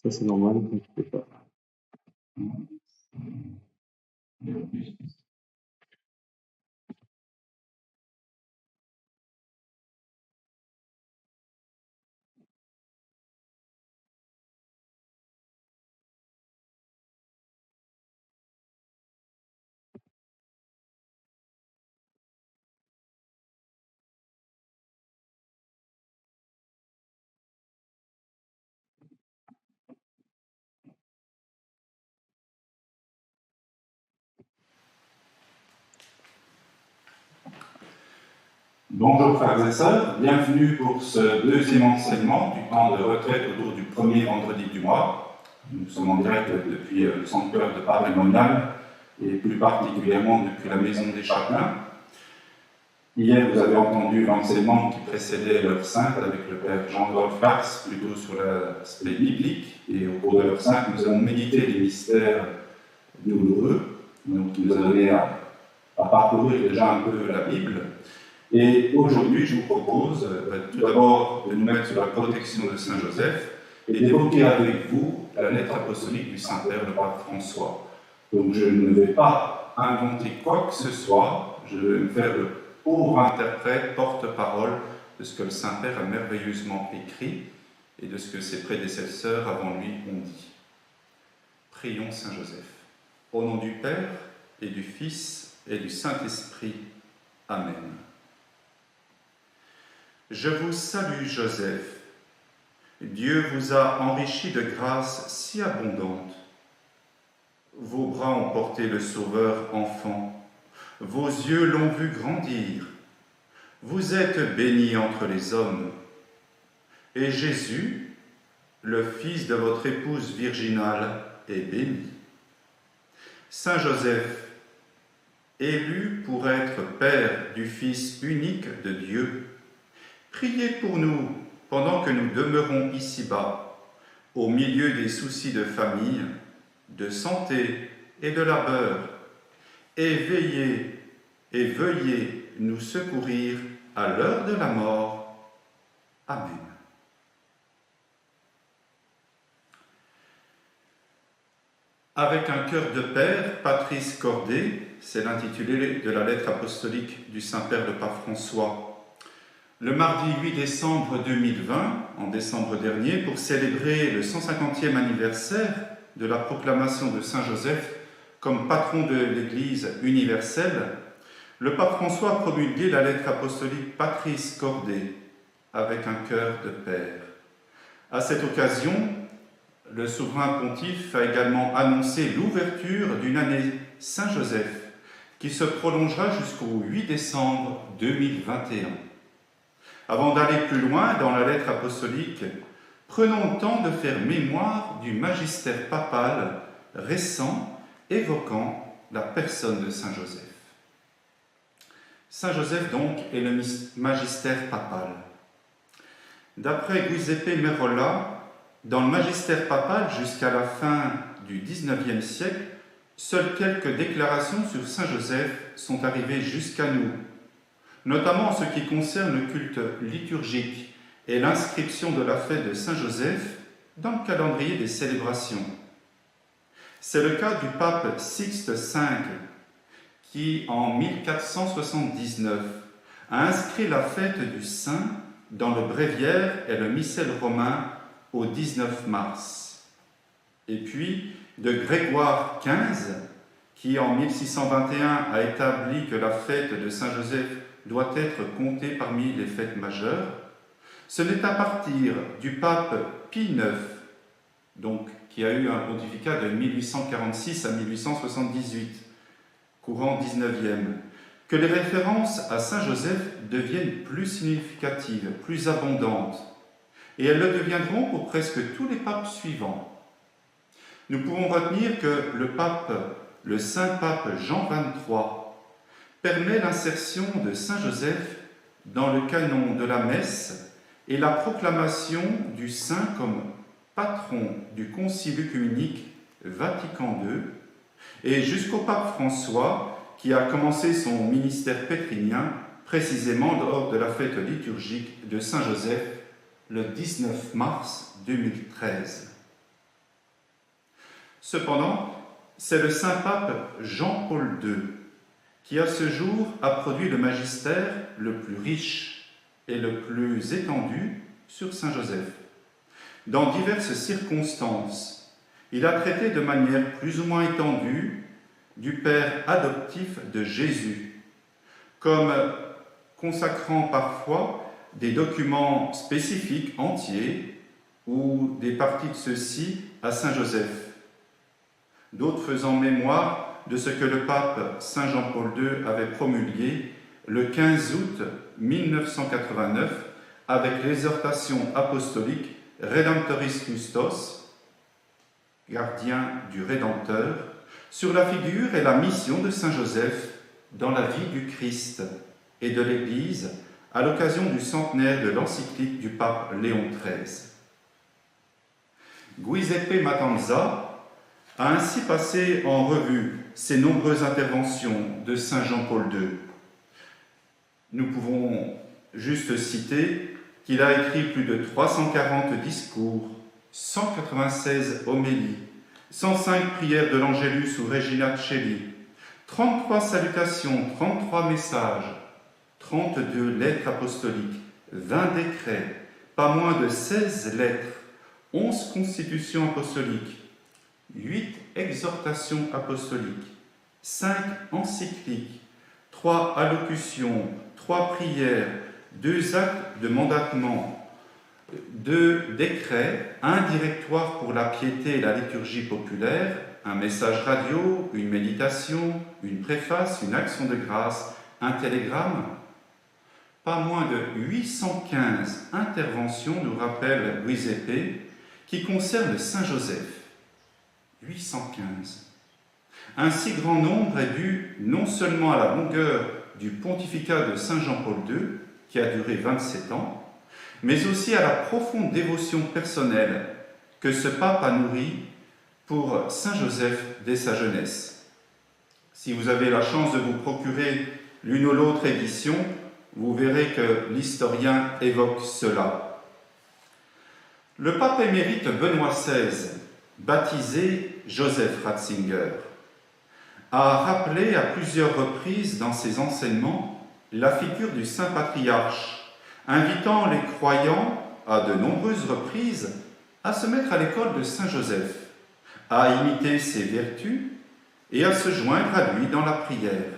Ça, c'est normal, ne t'inquiète pas. Bonjour frères et sœurs, bienvenue pour ce deuxième enseignement du temps de retraite autour du premier vendredi du mois. Nous sommes en direct depuis le sanctuaire de Paris-Monial et plus particulièrement depuis la maison des Chapelains. Hier, vous avez entendu l'enseignement qui précédait l'heure sainte avec le père Jean-Dolphe Fax, plutôt sur l'aspect biblique. Et au cours de l'heure sainte, nous avons médité les mystères douloureux, donc qui nous a donné à parcourir déjà un peu la Bible. Et aujourd'hui, je vous propose tout d'abord de nous mettre sous la protection de Saint Joseph et d'évoquer avec vous la lettre apostolique du Saint-Père, le pape François. Donc je ne vais pas inventer quoi que ce soit, je vais me faire le pauvre interprète, porte-parole de ce que le Saint-Père a merveilleusement écrit et de ce que ses prédécesseurs avant lui ont dit. Prions Saint Joseph. Au nom du Père et du Fils et du Saint-Esprit. Amen. Je vous salue, Joseph. Dieu vous a enrichi de grâces si abondantes. Vos bras ont porté le Sauveur enfant. Vos yeux l'ont vu grandir. Vous êtes béni entre les hommes. Et Jésus, le fils de votre épouse virginale, est béni. Saint Joseph, élu pour être père du Fils unique de Dieu, priez pour nous pendant que nous demeurons ici-bas, au milieu des soucis de famille, de santé et de labeur, et veillez et veuillez nous secourir à l'heure de la mort. Amen. Avec un cœur de père, Patrice Cordet, c'est l'intitulé de la lettre apostolique du Saint-Père le pape François. Le mardi 8 décembre 2020, en décembre dernier, pour célébrer le 150e anniversaire de la proclamation de Saint Joseph comme patron de l'Église universelle, le pape François a promulgué la lettre apostolique Patrice Cordet, avec un cœur de père. À cette occasion, le souverain pontife a également annoncé l'ouverture d'une année Saint-Joseph qui se prolongera jusqu'au 8 décembre 2021. Avant d'aller plus loin dans la lettre apostolique, prenons le temps de faire mémoire du magistère papal récent évoquant la personne de Saint Joseph. Saint Joseph, donc, est le magistère papal. D'après Giuseppe Merola, dans le magistère papal jusqu'à la fin du XIXe siècle, seules quelques déclarations sur Saint Joseph sont arrivées jusqu'à nous, notamment en ce qui concerne le culte liturgique et l'inscription de la fête de Saint Joseph dans le calendrier des célébrations. C'est le cas du pape Sixte V qui, en 1479, a inscrit la fête du Saint dans le bréviaire et le missel romain au 19 mars. Et puis de Grégoire XV qui, en 1621, a établi que la fête de Saint Joseph doit être comptée parmi les fêtes majeures. Ce n'est à partir du pape Pie IX, donc, qui a eu un pontificat de 1846 à 1878, courant 19e, que les références à Saint Joseph deviennent plus significatives, plus abondantes, et elles le deviendront pour presque tous les papes suivants. Nous pouvons retenir que le saint pape Jean XXIII permet l'insertion de Saint Joseph dans le canon de la messe et la proclamation du saint comme patron du Concile œcuménique Vatican II, et jusqu'au pape François qui a commencé son ministère pétrinien précisément lors de la fête liturgique de Saint Joseph le 19 mars 2013. Cependant, c'est le Saint-Pape Jean-Paul II qui, à ce jour, a produit le magistère le plus riche et le plus étendu sur Saint Joseph. Dans diverses circonstances, il a traité de manière plus ou moins étendue du père adoptif de Jésus, comme consacrant parfois des documents spécifiques entiers ou des parties de ceux-ci à Saint Joseph, d'autres faisant mémoire de ce que le pape Saint Jean-Paul II avait promulgué le 15 août 1989 avec l'exhortation apostolique Redemptoris Custos, gardien du Rédempteur, sur la figure et la mission de Saint Joseph dans la vie du Christ et de l'Église à l'occasion du centenaire de l'encyclique du pape Léon XIII. Giuseppe Matanza a ainsi passé en revue ces nombreuses interventions de Saint Jean-Paul II. Nous pouvons juste citer qu'il a écrit plus de 340 discours, 196 homélies, 105 prières de l'Angélus ou Regina Coeli, 33 salutations, 33 messages, 32 lettres apostoliques, 20 décrets, pas moins de 16 lettres, 11 constitutions apostoliques, 8 exhortations apostoliques, 5 encycliques, 3 allocutions, 3 prières, 2 actes de mandatement, 2 décrets, un directoire pour la piété et la liturgie populaire, un message radio, une méditation, une préface, une action de grâce, un télégramme. Pas moins de 815 interventions, nous rappelle Giuseppe, qui concernent Saint Joseph. 815. Un si grand nombre est dû non seulement à la longueur du pontificat de Saint Jean-Paul II, qui a duré 27 ans, mais aussi à la profonde dévotion personnelle que ce pape a nourrie pour Saint Joseph dès sa jeunesse. Si vous avez la chance de vous procurer l'une ou l'autre édition, vous verrez que l'historien évoque cela. Le pape émérite Benoît XVI, baptisé Joseph Ratzinger, a rappelé à plusieurs reprises dans ses enseignements la figure du saint patriarche, invitant les croyants à de nombreuses reprises à se mettre à l'école de Saint Joseph, à imiter ses vertus et à se joindre à lui dans la prière.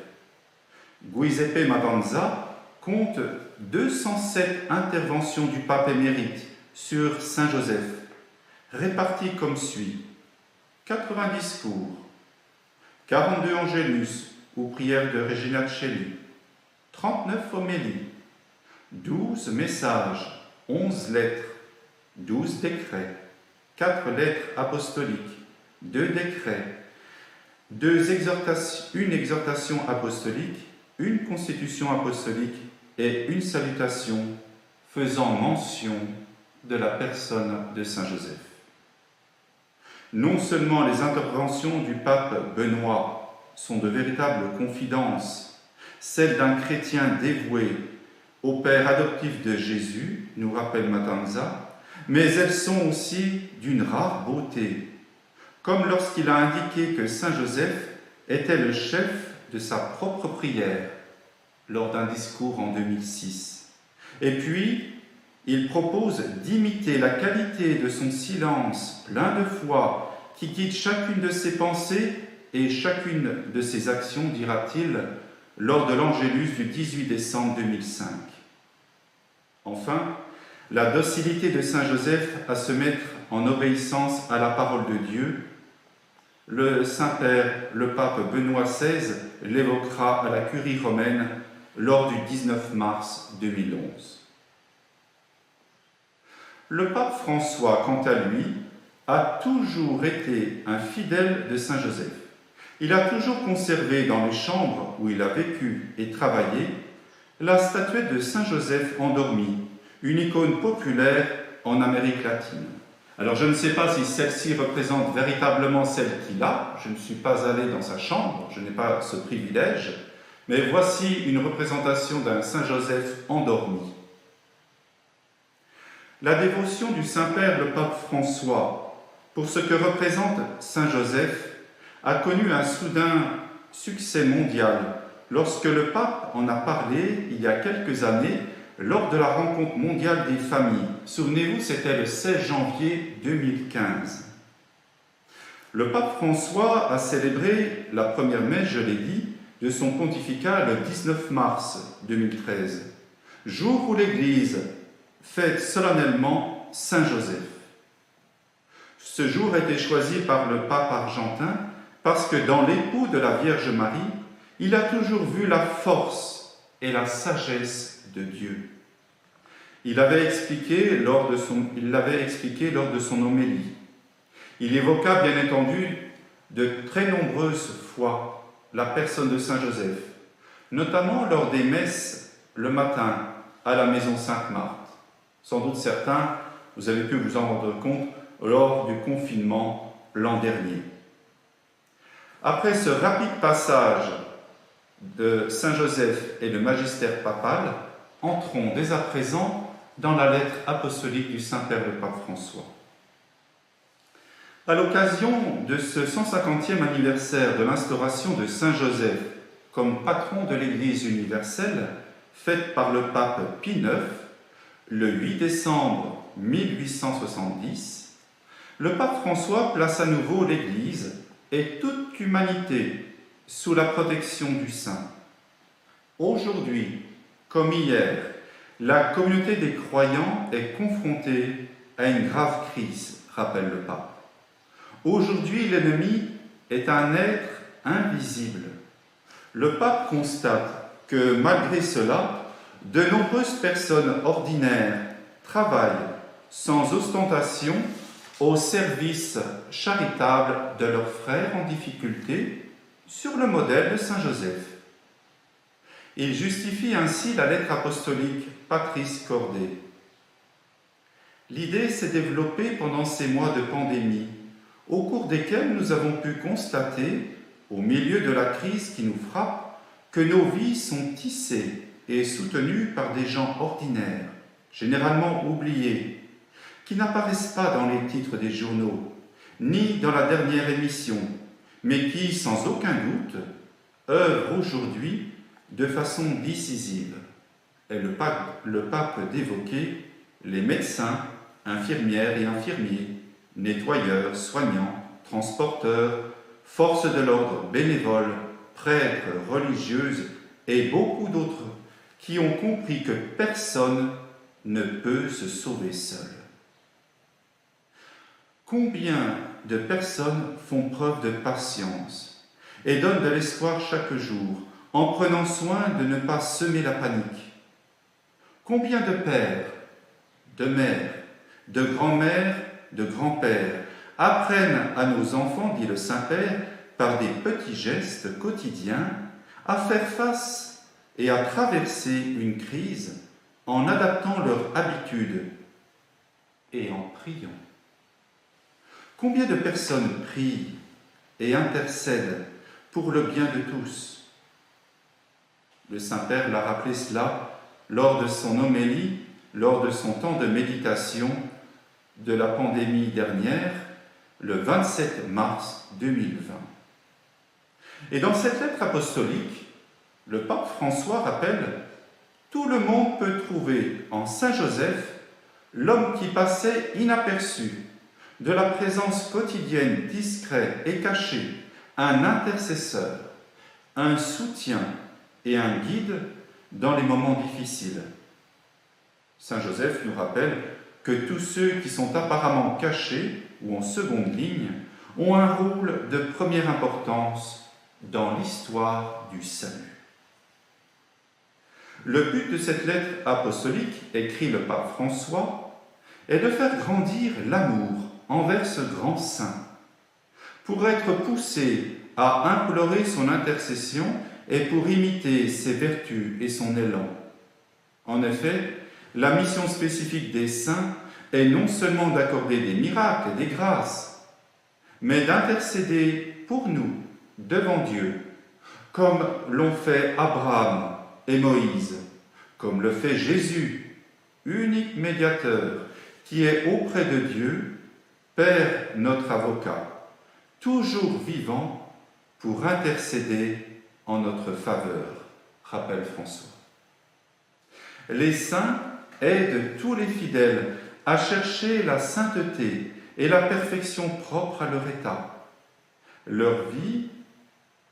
Giuseppe Matanza compte 207 interventions du pape émérite sur Saint Joseph, réparties comme suit: 80 discours, 42 Angélus ou prières de Regina Coeli, 39 homélies, 12 messages, 11 lettres, 12 décrets, 4 lettres apostoliques, 2 décrets, une exhortation apostolique, une constitution apostolique et une salutation faisant mention de la personne de Saint Joseph. Non seulement les interventions du pape Benoît sont de véritables confidences, celles d'un chrétien dévoué au père adoptif de Jésus, nous rappelle Matanza, mais elles sont aussi d'une rare beauté, comme lorsqu'il a indiqué que Saint Joseph était le chef de sa propre prière lors d'un discours en 2006. Et puis, il propose d'imiter la qualité de son silence plein de foi qui guide chacune de ses pensées et chacune de ses actions, dira-t-il, lors de l'Angélus du 18 décembre 2005. Enfin, la docilité de Saint Joseph à se mettre en obéissance à la parole de Dieu, le Saint-Père, le pape Benoît XVI, l'évoquera à la Curie romaine lors du 19 mars 2011. Le pape François, quant à lui, a toujours été un fidèle de Saint Joseph. Il a toujours conservé dans les chambres où il a vécu et travaillé la statuette de Saint Joseph endormi, une icône populaire en Amérique latine. Alors je ne sais pas si celle-ci représente véritablement celle qu'il a, je ne suis pas allé dans sa chambre, je n'ai pas ce privilège, mais voici une représentation d'un Saint Joseph endormi. La dévotion du Saint-Père, le pape François, pour ce que représente Saint Joseph, a connu un soudain succès mondial lorsque le pape en a parlé il y a quelques années lors de la rencontre mondiale des familles. Souvenez-vous, c'était le 16 janvier 2015. Le pape François a célébré la première messe, je l'ai dit, de son pontificat le 19 mars 2013, jour où l'Église fête solennellement Saint Joseph. Ce jour a été choisi par le pape argentin parce que dans l'époux de la Vierge Marie, il a toujours vu la force et la sagesse de Dieu. Il l'avait expliqué lors de son homélie. Il évoqua bien entendu de très nombreuses fois la personne de Saint Joseph, notamment lors des messes le matin à la maison Sainte-Marthe. Sans doute certains, vous avez pu vous en rendre compte lors du confinement l'an dernier. Après ce rapide passage de Saint Joseph et le magistère papal, entrons dès à présent dans la lettre apostolique du Saint-Père le Pape François. À l'occasion de ce 150e anniversaire de l'instauration de Saint Joseph comme patron de l'Église universelle, faite par le pape Pie IX, le 8 décembre 1870, le pape François place à nouveau l'Église et toute l'humanité sous la protection du Saint. Aujourd'hui, comme hier, la communauté des croyants est confrontée à une grave crise, rappelle le pape. Aujourd'hui, l'ennemi est un être invisible. Le pape constate que malgré cela, de nombreuses personnes ordinaires travaillent sans ostentation au service charitable de leurs frères en difficulté sur le modèle de Saint Joseph. Il justifie ainsi la lettre apostolique Patris Cordé. L'idée s'est développée pendant ces mois de pandémie, au cours desquels nous avons pu constater, au milieu de la crise qui nous frappe, que nos vies sont tissées et soutenues par des gens ordinaires, généralement oubliés, qui n'apparaissent pas dans les titres des journaux, ni dans la dernière émission, mais qui, sans aucun doute, œuvrent aujourd'hui de façon décisive. Et le pape d'évoquer les médecins, infirmières et infirmiers, nettoyeurs, soignants, transporteurs, forces de l'ordre, bénévoles, prêtres, religieuses et beaucoup d'autres qui ont compris que personne ne peut se sauver seul. Combien de personnes font preuve de patience et donnent de l'espoir chaque jour en prenant soin de ne pas semer la panique? Combien de pères, de mères, de grands-mères, de grands-pères apprennent à nos enfants, dit le Saint-Père, par des petits gestes quotidiens, à faire face et à traverser une crise en adaptant leurs habitudes et en priant. Combien de personnes prient et intercèdent pour le bien de tous? Le Saint-Père l'a rappelé cela lors de son homélie, lors de son temps de méditation de la pandémie dernière, le 27 mars 2020. Et dans cette lettre apostolique, le pape François rappelle « Tout le monde peut trouver en Saint Joseph l'homme qui passait inaperçu, de la présence quotidienne discrète et cachée, un intercesseur, un soutien et un guide dans les moments difficiles. » Saint Joseph nous rappelle que tous ceux qui sont apparemment cachés ou en seconde ligne ont un rôle de première importance dans l'histoire du salut. Le but de cette lettre apostolique, écrit le pape François, est de faire grandir l'amour envers ce grand saint, pour être poussé à implorer son intercession et pour imiter ses vertus et son élan. En effet, la mission spécifique des saints est non seulement d'accorder des miracles et des grâces, mais d'intercéder pour nous devant Dieu, comme l'ont fait Abraham et Moïse, comme le fait Jésus, unique médiateur qui est auprès de Dieu Père notre avocat, toujours vivant pour intercéder en notre faveur, rappelle François. Les saints aident tous les fidèles à chercher la sainteté et la perfection propre à leur état. Leur vie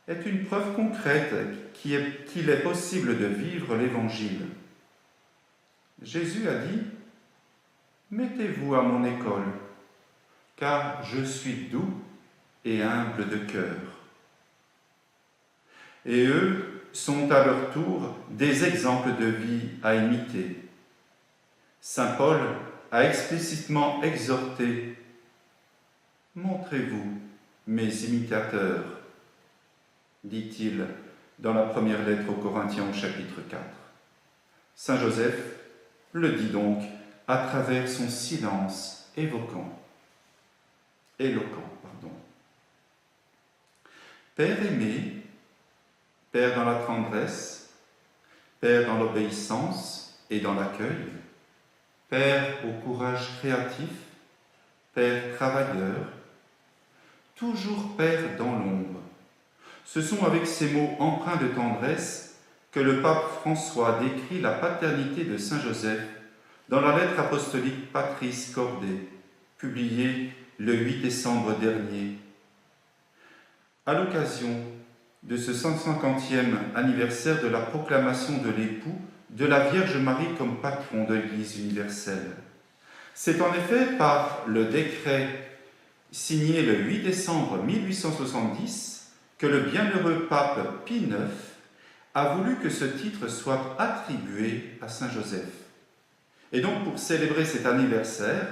est une preuve concrète qu'il est possible de vivre l'Évangile. Jésus a dit « Mettez-vous à mon école, car je suis doux et humble de cœur. » Et eux sont à leur tour des exemples de vie à imiter. Saint Paul a explicitement exhorté « Montrez-vous mes imitateurs », dit-il dans la première lettre aux Corinthiens au chapitre 4. Saint Joseph le dit donc à travers son silence éloquent. Père aimé, Père dans la tendresse, Père dans l'obéissance et dans l'accueil, Père au courage créatif, Père travailleur, toujours Père dans l'ombre. Ce sont avec ces mots empreints de tendresse que le pape François décrit la paternité de Saint Joseph dans la lettre apostolique Patris Cordé, publiée le 8 décembre dernier. À l'occasion de ce 150e anniversaire de la proclamation de l'époux de la Vierge Marie comme patron de l'Église universelle. C'est en effet par le décret signé le 8 décembre 1870 que le bienheureux pape Pie IX a voulu que ce titre soit attribué à Saint Joseph. Et donc, pour célébrer cet anniversaire,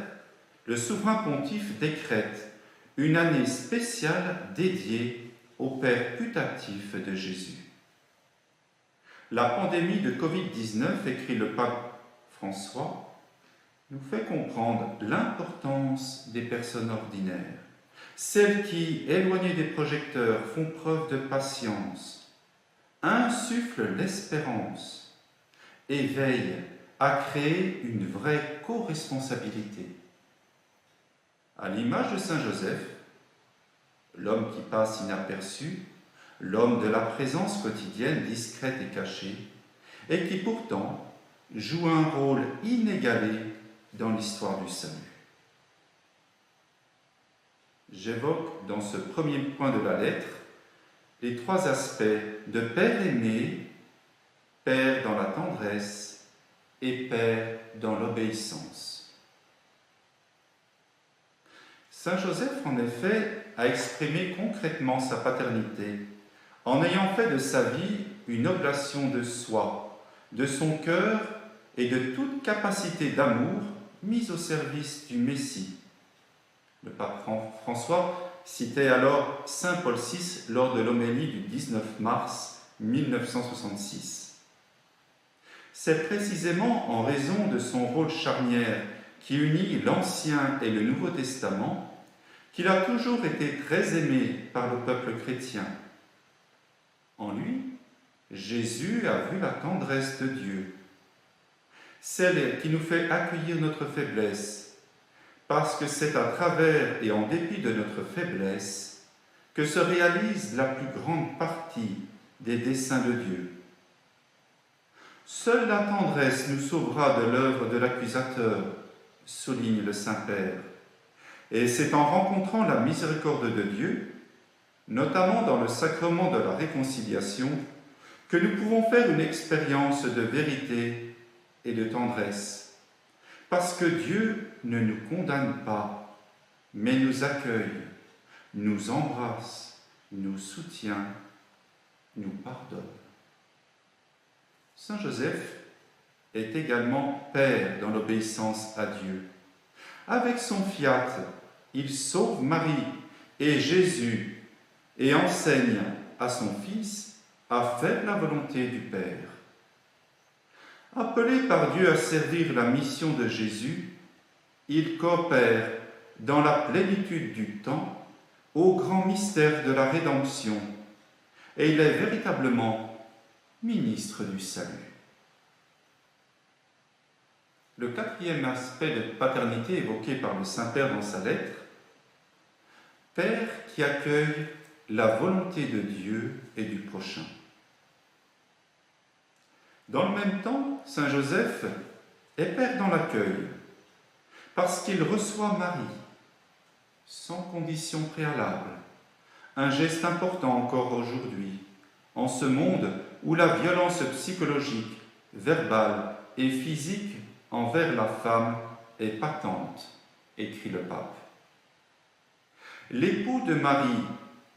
le souverain pontife décrète une année spéciale dédiée au Père putatif de Jésus. La pandémie de Covid-19, écrit le pape François, nous fait comprendre l'importance des personnes ordinaires, celles qui, éloignées des projecteurs, font preuve de patience, insufflent l'espérance et veillent à créer une vraie co-responsabilité. À l'image de Saint Joseph, l'homme qui passe inaperçu, l'homme de la présence quotidienne discrète et cachée, et qui pourtant joue un rôle inégalé dans l'histoire du salut. J'évoque dans ce premier point de la lettre les trois aspects de Père aimé, Père dans la tendresse et Père dans l'obéissance. Saint Joseph, en effet, a exprimé concrètement sa paternité en ayant fait de sa vie une oblation de soi, de son cœur et de toute capacité d'amour mise au service du Messie. Le pape François citait alors Saint Paul VI lors de l'homélie du 19 mars 1966. C'est précisément en raison de son rôle charnière qui unit l'Ancien et le Nouveau Testament qu'il a toujours été très aimé par le peuple chrétien. En lui, Jésus a vu la tendresse de Dieu, celle qui nous fait accueillir notre faiblesse, parce que c'est à travers et en dépit de notre faiblesse que se réalise la plus grande partie des desseins de Dieu. Seule la tendresse nous sauvera de l'œuvre de l'accusateur, souligne le Saint-Père. Et c'est en rencontrant la miséricorde de Dieu, notamment dans le sacrement de la réconciliation, que nous pouvons faire une expérience de vérité et de tendresse. Parce que Dieu ne nous condamne pas, mais nous accueille, nous embrasse, nous soutient, nous pardonne. Saint Joseph est également Père dans l'obéissance à Dieu. Avec son fiat, il sauve Marie et Jésus et enseigne à son Fils à faire la volonté du Père. Appelé par Dieu à servir la mission de Jésus, il coopère dans la plénitude du temps au grand mystère de la rédemption et il est véritablement ministre du salut. Le quatrième aspect de paternité évoqué par le Saint-Père dans sa lettre Père qui accueille la volonté de Dieu et du prochain. Dans le même temps, Saint Joseph est Père dans l'accueil, parce qu'il reçoit Marie, sans condition préalable, un geste important encore aujourd'hui, en ce monde où la violence psychologique, verbale et physique envers la femme est patente, écrit le pape. L'époux de Marie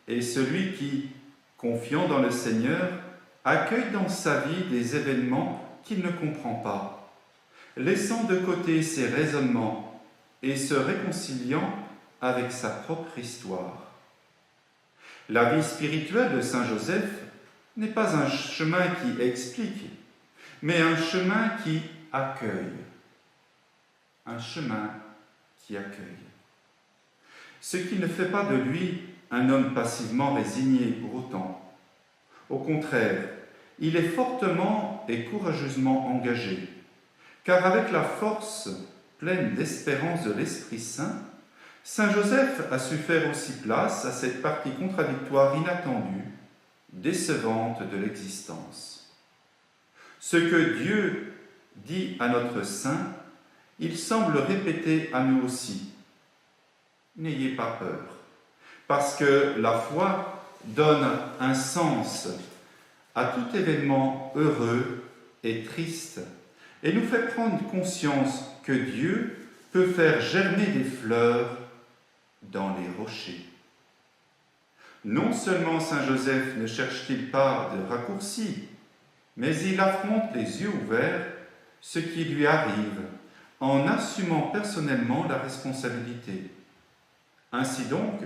est celui qui, confiant dans le Seigneur, accueille dans sa vie des événements qu'il ne comprend pas, laissant de côté ses raisonnements et se réconciliant avec sa propre histoire. La vie spirituelle de Saint Joseph n'est pas un chemin qui explique, mais un chemin qui accueille. Un chemin qui accueille. Ce qui ne fait pas de lui un homme passivement résigné pour autant. Au contraire, il est fortement et courageusement engagé, car avec la force pleine d'espérance de l'Esprit Saint, Saint Joseph a su faire aussi place à cette partie contradictoire inattendue, décevante de l'existence. Ce que Dieu dit à notre Saint, il semble répéter à nous aussi. N'ayez pas peur, parce que la foi donne un sens à tout événement heureux et triste, et nous fait prendre conscience que Dieu peut faire germer des fleurs dans les rochers. Non seulement Saint Joseph ne cherche-t-il pas de raccourcis, mais il affronte les yeux ouverts ce qui lui arrive en assumant personnellement la responsabilité. Ainsi donc,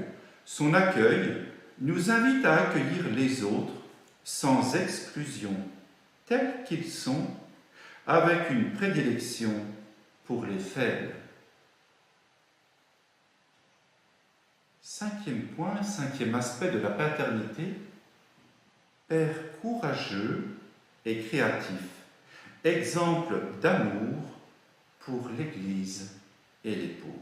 son accueil nous invite à accueillir les autres sans exclusion, tels qu'ils sont, avec une prédilection pour les faibles. Cinquième point, cinquième aspect de la paternité, père courageux et créatif, exemple d'amour pour l'Église et les pauvres.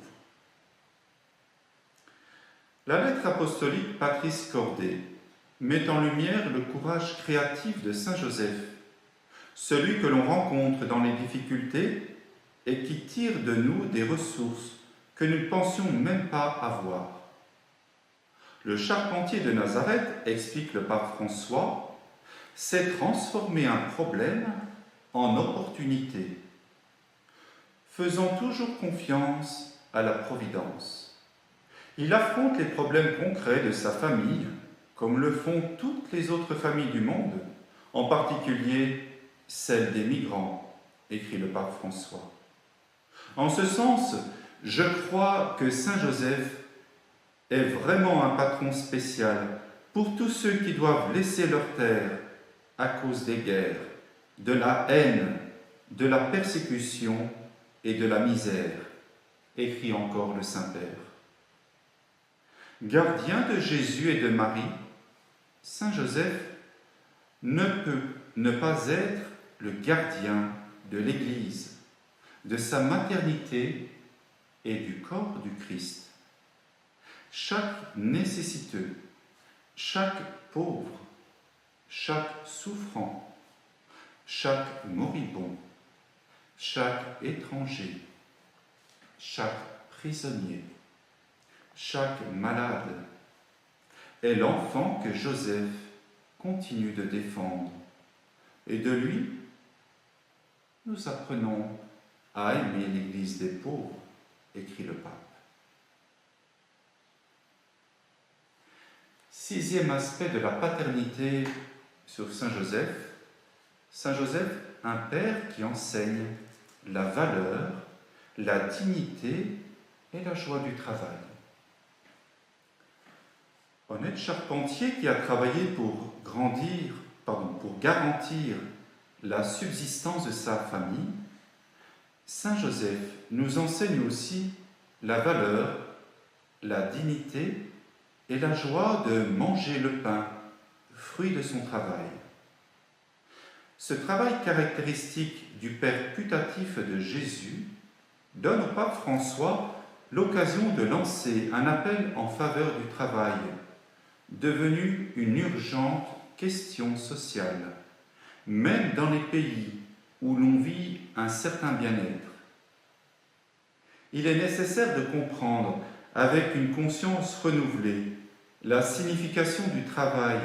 La lettre apostolique Patrice Cordet met en lumière le courage créatif de Saint Joseph, celui que l'on rencontre dans les difficultés et qui tire de nous des ressources que nous ne pensions même pas avoir. Le charpentier de Nazareth, explique le pape François, sait transformer un problème en opportunité, faisant toujours confiance à la providence. Il affronte les problèmes concrets de sa famille, comme le font toutes les autres familles du monde, en particulier celle des migrants, écrit le pape François. En ce sens, je crois que Saint Joseph est vraiment un patron spécial pour tous ceux qui doivent laisser leur terre à cause des guerres, de la haine, de la persécution et de la misère, écrit encore le Saint-Père. Gardien de Jésus et de Marie, Saint Joseph ne peut ne pas être le gardien de l'Église, de sa maternité et du corps du Christ. Chaque nécessiteux, chaque pauvre, chaque souffrant, chaque moribond, chaque étranger, chaque prisonnier, chaque malade est l'enfant que Joseph continue de défendre. Et de lui, nous apprenons à aimer l'Église des pauvres, écrit le pape. Sixième aspect de la paternité sur Saint Joseph, un père qui enseigne la valeur, la dignité et la joie du travail. Honnête charpentier qui a travaillé pour garantir la subsistance de sa famille, Saint Joseph nous enseigne aussi la valeur, la dignité et la joie de manger le pain, fruit de son travail. Ce travail caractéristique du Père putatif de Jésus donne au pape François l'occasion de lancer un appel en faveur du travail, devenu une urgente question sociale, même dans les pays où l'on vit un certain bien-être. Il est nécessaire de comprendre, avec une conscience renouvelée, la signification du travail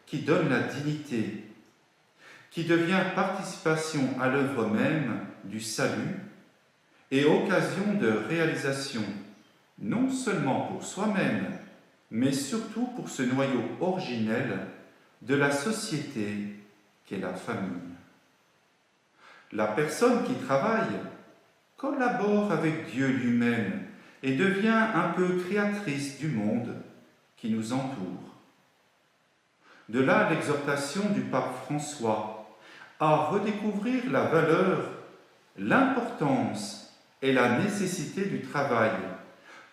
qui donne la dignité, qui devient participation à l'œuvre même du salut et occasion de réalisation, non seulement pour soi-même, mais surtout pour ce noyau originel de la société qu'est la famille. La personne qui travaille collabore avec Dieu lui-même et devient un peu créatrice du monde qui nous entoure. De là l'exhortation du pape François à redécouvrir la valeur, l'importance et la nécessité du travail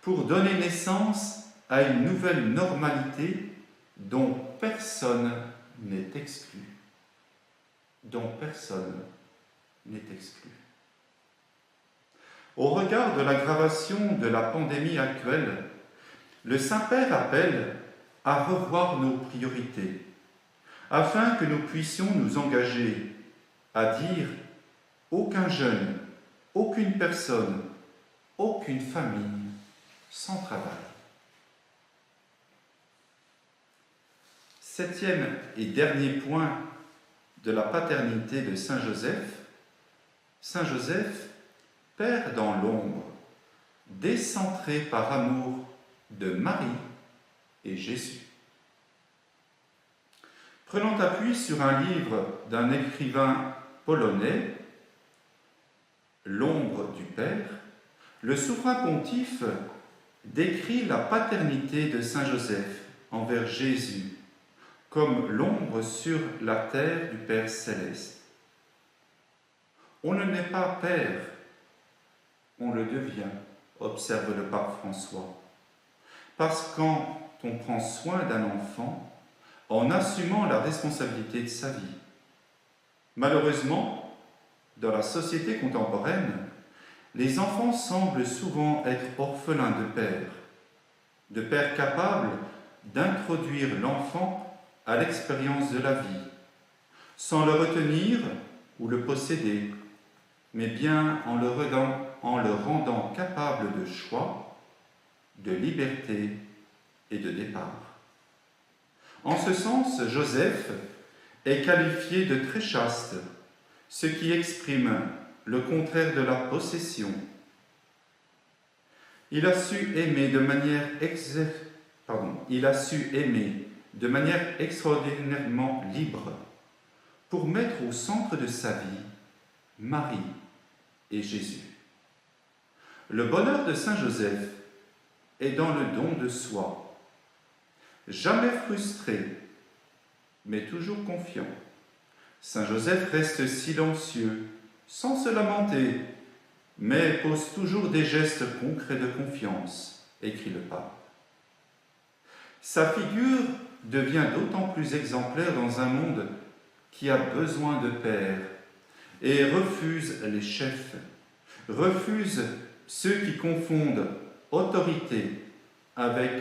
pour donner naissance à une nouvelle normalité dont personne n'est exclu. Dont personne n'est exclu. Au regard de l'aggravation de la pandémie actuelle, le Saint-Père appelle à revoir nos priorités, afin que nous puissions nous engager à dire « aucun jeune, aucune personne, aucune famille sans travail ». Septième et dernier point de la paternité de Saint Joseph, Père dans l'ombre, décentré par amour de Marie et Jésus. Prenant appui sur un livre d'un écrivain polonais, L'ombre du Père, le souverain pontife décrit la paternité de Saint Joseph envers Jésus comme l'ombre sur la terre du Père céleste. On ne naît pas père, on le devient, observe le pape François. Parce que quand on prend soin d'un enfant, en assumant la responsabilité de sa vie. Malheureusement, dans la société contemporaine, les enfants semblent souvent être orphelins de pères capables d'introduire l'enfant à l'expérience de la vie, sans le retenir ou le posséder, mais bien en le rendant capable de choix, de liberté et de départ. En ce sens, Joseph est qualifié de très chaste, ce qui exprime le contraire de la possession. Il a su aimer de manière extraordinairement libre pour mettre au centre de sa vie Marie et Jésus. Le bonheur de Saint Joseph est dans le don de soi, jamais frustré, mais toujours confiant. Saint Joseph reste silencieux, sans se lamenter, mais pose toujours des gestes concrets de confiance, écrit le pape. Sa figure devient d'autant plus exemplaire dans un monde qui a besoin de pères et refuse les chefs, refuse ceux qui confondent autorité avec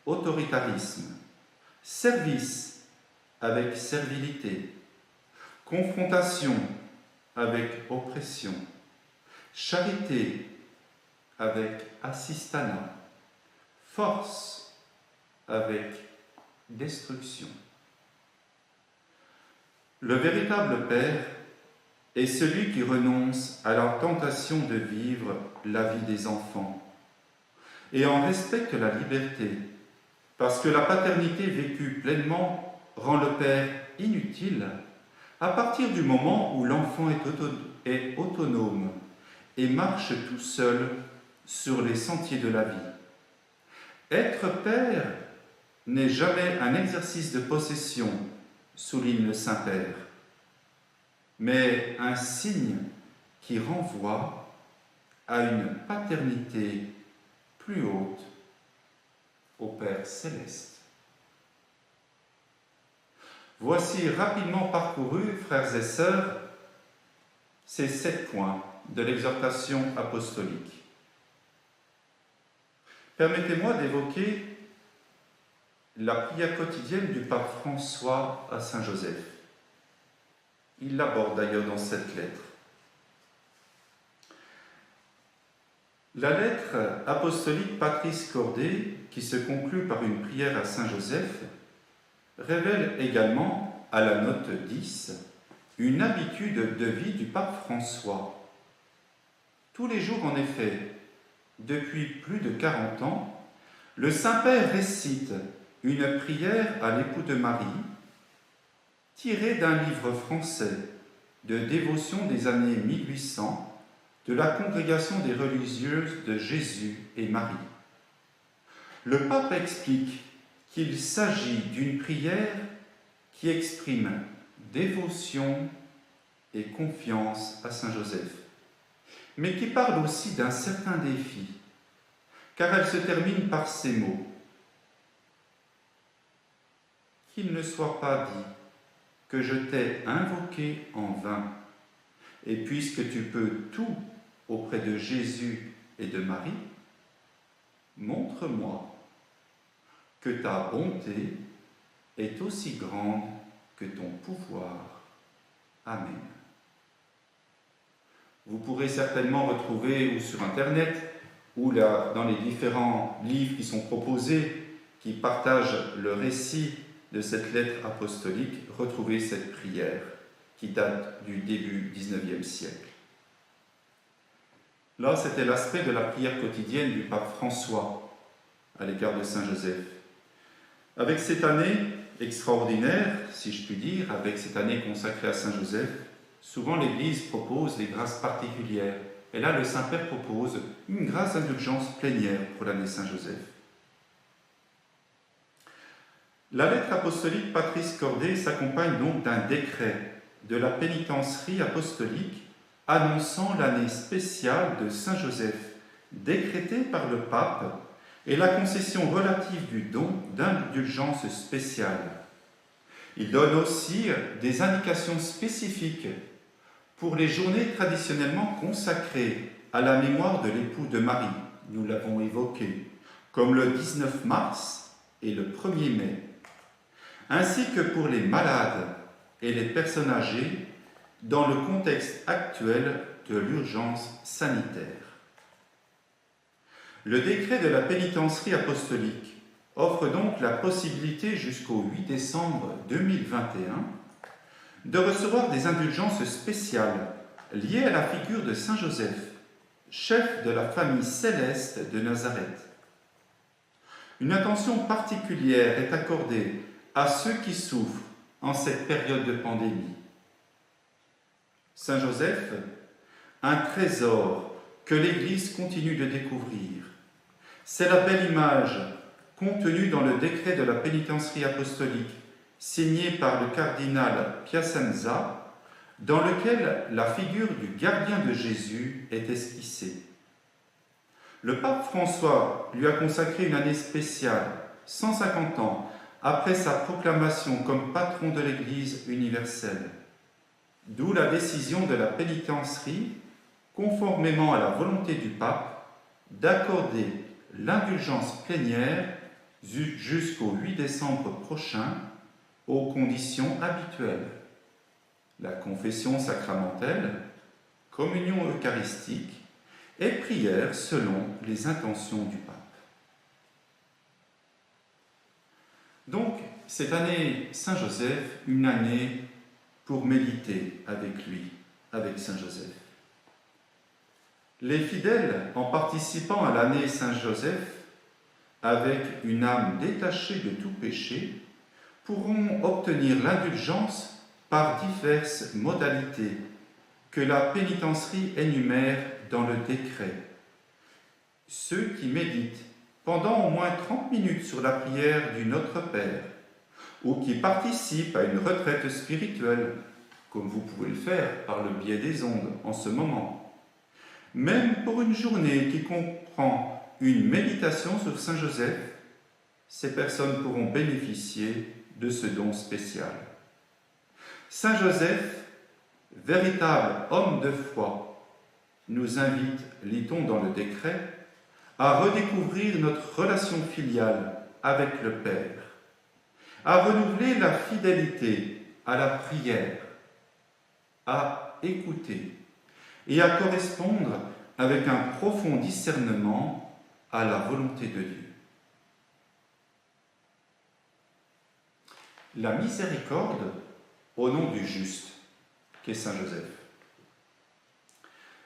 autoritarisme, service avec servilité, confrontation avec oppression, charité avec assistanat, force avec destruction. Le véritable Père est celui qui renonce à la tentation de vivre la vie des enfants et en respecte la liberté, parce que la paternité vécue pleinement rend le Père inutile à partir du moment où l'enfant est autonome et marche tout seul sur les sentiers de la vie. Être père n'est jamais un exercice de possession, souligne le Saint-Père, mais un signe qui renvoie à une paternité plus haute au Père céleste. Voici rapidement parcourus, frères et sœurs, ces 7 points de l'exhortation apostolique. Permettez-moi d'évoquer la prière quotidienne du pape François à Saint Joseph. Il l'aborde d'ailleurs dans cette lettre. La lettre apostolique Patris Cordé, qui se conclut par une prière à Saint Joseph, révèle également, à la note 10, une habitude de vie du pape François. Tous les jours, en effet, depuis plus de 40 ans, le Saint-Père récite une prière à l'époux de Marie, tirée d'un livre français de dévotion des années 1800 de la Congrégation des religieuses de Jésus et Marie. Le pape explique qu'il s'agit d'une prière qui exprime dévotion et confiance à Saint Joseph, mais qui parle aussi d'un certain défi, car elle se termine par ces mots. Qu'il ne soit pas dit que je t'ai invoqué en vain, et puisque tu peux tout auprès de Jésus et de Marie, montre-moi que ta bonté est aussi grande que ton pouvoir. Amen. Vous pourrez certainement retrouver ou sur Internet ou dans les différents livres qui sont proposés, qui partagent le récit de cette lettre apostolique, retrouver cette prière qui date du début du XIXe siècle. Là, c'était l'aspect de la prière quotidienne du pape François à l'égard de Saint Joseph. Avec cette année extraordinaire, si je puis dire, avec cette année consacrée à Saint Joseph, souvent l'Église propose des grâces particulières. Et là, le Saint-Père propose une grâce d'indulgence plénière pour l'année Saint-Joseph. La lettre apostolique Patris Cordé s'accompagne donc d'un décret de la pénitencerie apostolique annonçant l'année spéciale de Saint Joseph, décrétée par le pape, et la concession relative du don d'indulgence spéciale. Il donne aussi des indications spécifiques pour les journées traditionnellement consacrées à la mémoire de l'époux de Marie, nous l'avons évoqué, comme le 19 mars et le 1er mai, ainsi que pour les malades et les personnes âgées dans le contexte actuel de l'urgence sanitaire. Le décret de la pénitencerie apostolique offre donc la possibilité jusqu'au 8 décembre 2021 de recevoir des indulgences spéciales liées à la figure de Saint Joseph, chef de la famille céleste de Nazareth. Une attention particulière est accordée à ceux qui souffrent en cette période de pandémie. Saint Joseph, un trésor que l'Église continue de découvrir. C'est la belle image contenue dans le décret de la pénitencerie apostolique signé par le cardinal Piacenza, dans lequel la figure du gardien de Jésus est esquissée. Le pape François lui a consacré une année spéciale, 150 ans, après sa proclamation comme patron de l'Église universelle. D'où la décision de la pénitencerie, conformément à la volonté du pape, d'accorder l'indulgence plénière jusqu'au 8 décembre prochain aux conditions habituelles. La confession sacramentelle, communion eucharistique et prière selon les intentions du pape. Donc, cette année Saint-Joseph, une année pour méditer avec lui, avec Saint-Joseph. Les fidèles, en participant à l'année Saint-Joseph, avec une âme détachée de tout péché, pourront obtenir l'indulgence par diverses modalités que la pénitencerie énumère dans le décret. Ceux qui méditent pendant au moins 30 minutes sur la prière du Notre Père, ou qui participent à une retraite spirituelle, comme vous pouvez le faire par le biais des ondes en ce moment, même pour une journée qui comprend une méditation sur Saint Joseph, ces personnes pourront bénéficier de ce don spécial. Saint Joseph, véritable homme de foi, nous invite, lit-on dans le décret, à redécouvrir notre relation filiale avec le Père, à renouveler la fidélité à la prière, à écouter et à correspondre avec un profond discernement à la volonté de Dieu. La miséricorde au nom du juste, qu'est Saint Joseph.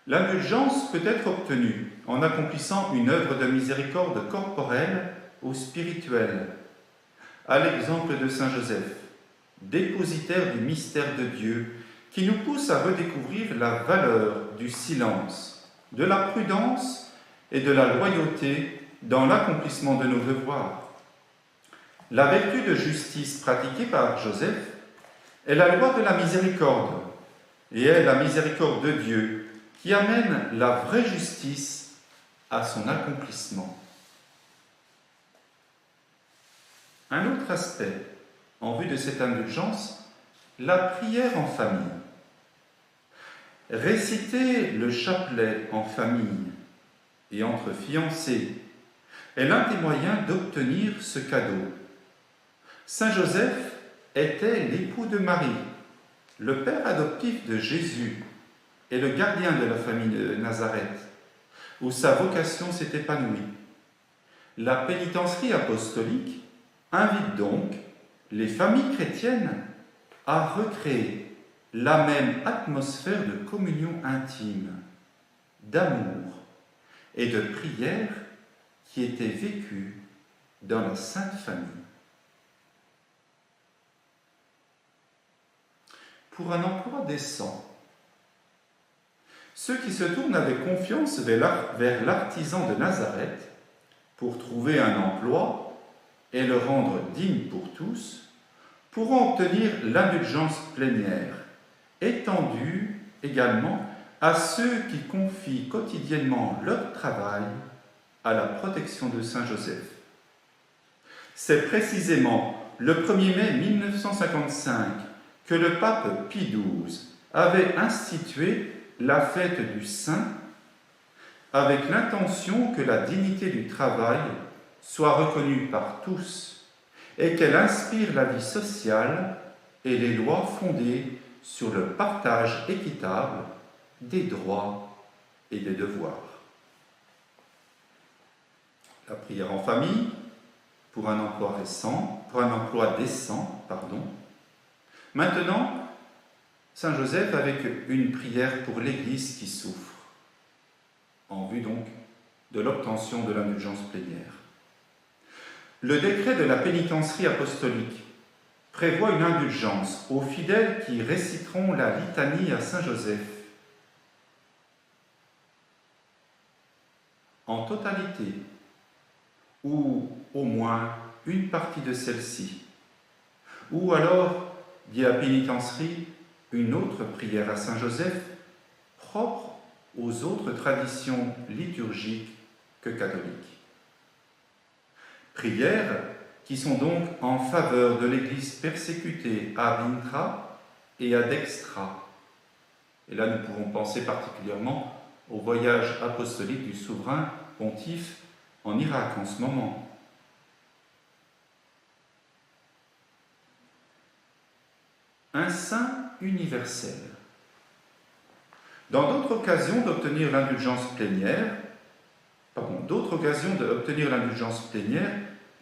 L'indulgence peut être obtenue en accomplissant une œuvre de miséricorde corporelle ou spirituelle, à l'exemple de Saint Joseph, dépositaire du mystère de Dieu, qui nous pousse à redécouvrir la valeur du silence, de la prudence et de la loyauté dans l'accomplissement de nos devoirs. La vertu de justice pratiquée par Joseph est la loi de la miséricorde, et est la miséricorde de Dieu qui amène la vraie justice à son accomplissement. Un autre aspect, en vue de cette indulgence, la prière en famille. Réciter le chapelet en famille et entre fiancés est l'un des moyens d'obtenir ce cadeau. Saint Joseph était l'époux de Marie, le père adoptif de Jésus et le gardien de la famille de Nazareth, où sa vocation s'est épanouie. La pénitencerie apostolique invite donc les familles chrétiennes à recréer la même atmosphère de communion intime, d'amour et de prière qui était vécue dans la Sainte Famille. Pour un emploi décent, ceux qui se tournent avec confiance vers l'artisan de Nazareth pour trouver un emploi et le rendre digne pour tous, pourront obtenir l'indulgence plénière, étendue également à ceux qui confient quotidiennement leur travail à la protection de Saint Joseph. C'est précisément le 1er mai 1955 que le pape Pie XII avait institué la fête du Saint avec l'intention que la dignité du travail soit reconnue par tous et qu'elle inspire la vie sociale et les lois fondées sur le partage équitable des droits et des devoirs. La prière en famille pour un emploi décent. Maintenant, Saint Joseph avec une prière pour l'Église qui souffre, en vue donc de l'obtention de l'indulgence plénière. Le décret de la pénitencerie apostolique prévoit une indulgence aux fidèles qui réciteront la litanie à Saint Joseph en totalité ou au moins une partie de celle-ci, ou alors, dit la pénitencerie, une autre prière à Saint Joseph propre aux autres traditions liturgiques que catholiques. Prières qui sont donc en faveur de l'Église persécutée à Intra et à Dextra. Et là, nous pouvons penser particulièrement au voyage apostolique du souverain pontife en Irak en ce moment. Un saint universel. Dans d'autres occasions d'obtenir l'indulgence plénière,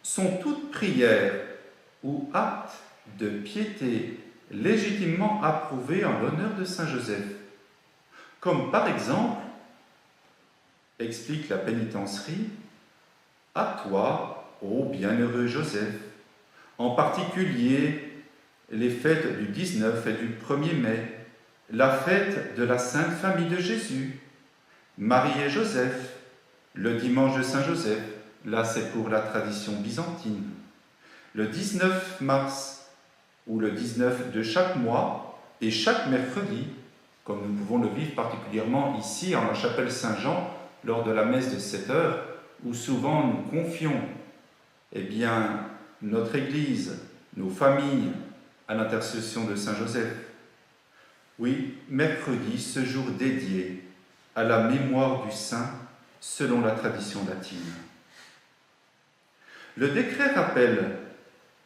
sont toutes prières ou actes de piété légitimement approuvés en l'honneur de Saint Joseph, comme par exemple, explique la pénitencerie, à toi, ô bienheureux Joseph, en particulier les fêtes du 19 et du 1er mai, la fête de la Sainte Famille de Jésus, Marie et Joseph, le dimanche de Saint Joseph, là c'est pour la tradition byzantine, le 19 mars, ou le 19 de chaque mois, et chaque mercredi, comme nous pouvons le vivre particulièrement ici en la chapelle Saint-Jean, lors de la messe de 7 heures, où souvent nous confions notre Église, nos familles, à l'intercession de Saint Joseph. Oui, mercredi, ce jour dédié à la mémoire du saint, selon la tradition latine. Le décret rappelle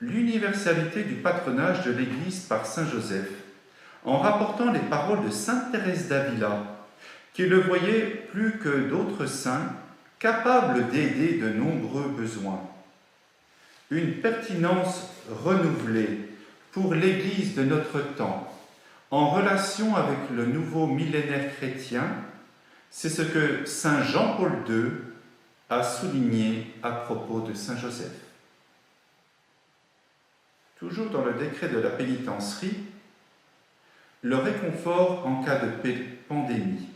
l'universalité du patronage de l'Église par saint Joseph, en rapportant les paroles de sainte Thérèse d'Avila, qui le voyait plus que d'autres saints capable d'aider de nombreux besoins. Une pertinence renouvelée pour l'Église de notre temps, en relation avec le nouveau millénaire chrétien, c'est ce que saint Jean-Paul II a souligné à propos de saint Joseph. Toujours dans le décret de la pénitencerie, le réconfort en cas de pandémie.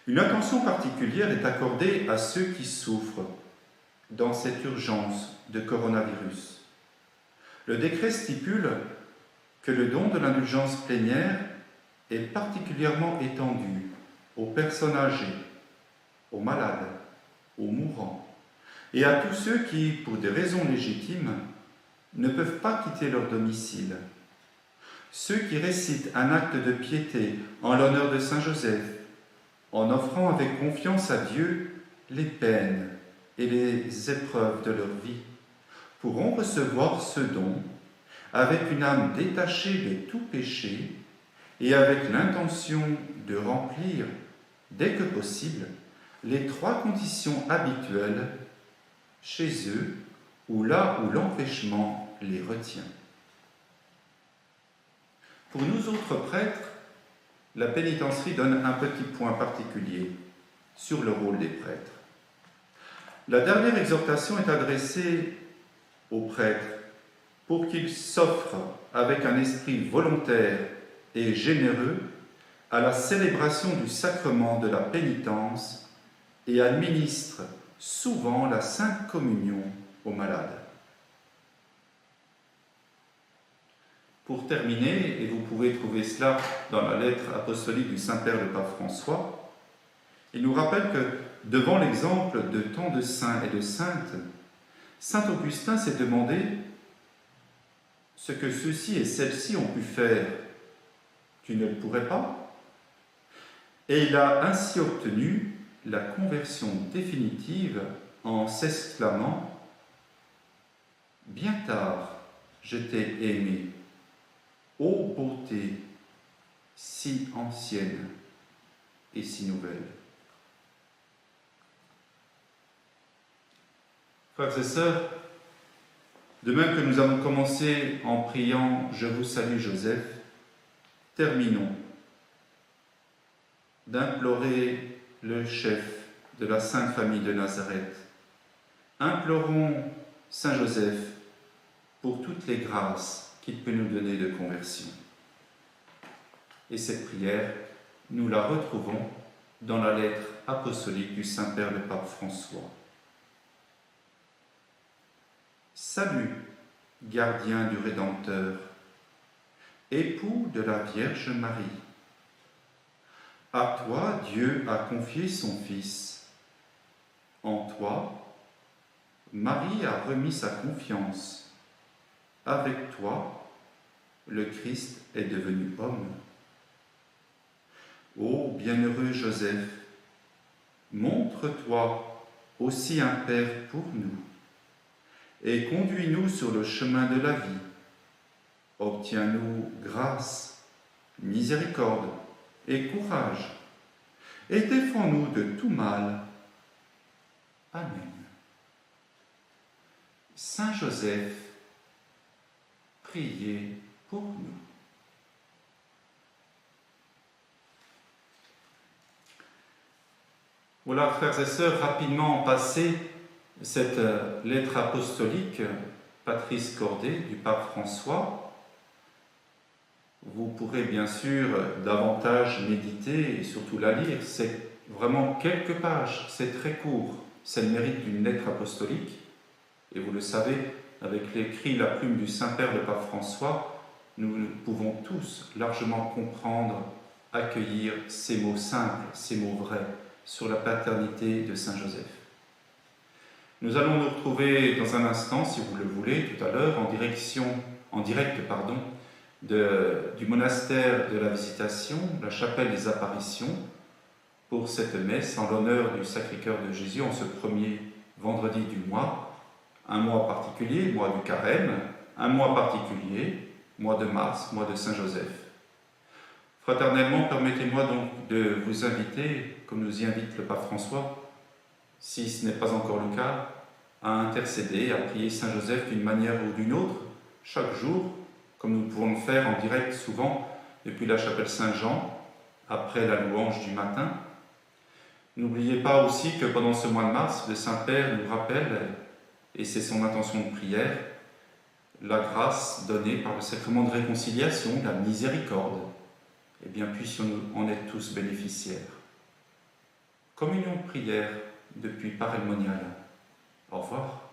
Une attention particulière est accordée à ceux qui souffrent dans cette urgence de coronavirus. Le décret stipule que le don de l'indulgence plénière est particulièrement étendu aux personnes âgées, aux malades, aux mourants, et à tous ceux qui, pour des raisons légitimes, ne peuvent pas quitter leur domicile. Ceux qui récitent un acte de piété en l'honneur de saint Joseph, en offrant avec confiance à Dieu les peines et les épreuves de leur vie, pourront recevoir ce don avec une âme détachée de tout péché et avec l'intention de remplir, dès que possible, les 3 conditions habituelles chez eux ou là où l'empêchement les retient. Pour nous autres prêtres, la pénitencerie donne un petit point particulier sur le rôle des prêtres. La dernière exhortation est adressée aux prêtres pour qu'ils s'offrent avec un esprit volontaire et généreux à la célébration du sacrement de la pénitence et administrent souvent la Sainte Communion aux malades. Pour terminer, et vous pouvez trouver cela dans la lettre apostolique du Saint-Père le Pape François, il nous rappelle que devant l'exemple de tant de saints et de saintes, saint Augustin s'est demandé ce que ceux-ci et celles-ci ont pu faire. Tu ne le pourrais pas? Et il a ainsi obtenu la conversion définitive en s'exclamant « Bien tard, je t'ai aimé, ô beauté si ancienne et si nouvelle. » Frères et sœurs, de même que nous avons commencé en priant « Je vous salue Joseph », terminons d'implorer le chef de la Sainte Famille de Nazareth. Implorons Saint Joseph pour toutes les grâces qu'il peut nous donner de conversion. Et cette prière, nous la retrouvons dans la lettre apostolique du Saint-Père le Pape François. Salut, gardien du Rédempteur, époux de la Vierge Marie. À toi, Dieu a confié son Fils. En toi, Marie a remis sa confiance. Avec toi, le Christ est devenu homme. Ô bienheureux Joseph, montre-toi aussi un Père pour nous et conduis-nous sur le chemin de la vie. Obtiens-nous grâce, miséricorde et courage, et défends-nous de tout mal. Amen. Saint Joseph, priez pour nous. Voilà, frères et sœurs, rapidement passer cette lettre apostolique Patris Cordée du pape François. Vous pourrez bien sûr davantage méditer et surtout la lire. C'est vraiment quelques pages, c'est très court. C'est le mérite d'une lettre apostolique. Et vous le savez, avec l'écrit, la plume du Saint-Père le pape François, nous pouvons tous largement comprendre, accueillir ces mots simples, ces mots vrais sur la paternité de Saint Joseph. Nous allons nous retrouver dans un instant, si vous le voulez, tout à l'heure, en direct, du monastère de la Visitation, la chapelle des Apparitions, pour cette messe en l'honneur du Sacré-Cœur de Jésus en ce premier vendredi du mois, un mois particulier, mois du Carême, un mois particulier, mois de mars, mois de Saint-Joseph. Fraternellement, permettez-moi donc de vous inviter, comme nous y invite le pape François, si ce n'est pas encore le cas, à intercéder, à prier Saint-Joseph d'une manière ou d'une autre, chaque jour, comme nous pouvons le faire en direct souvent depuis la chapelle Saint-Jean, après la louange du matin. N'oubliez pas aussi que pendant ce mois de mars, le Saint-Père nous rappelle, et c'est son intention de prière, la grâce donnée par le sacrement de réconciliation, la miséricorde. Eh bien, puissions-nous en être tous bénéficiaires. Communion de prière depuis Parelmonial. Au revoir.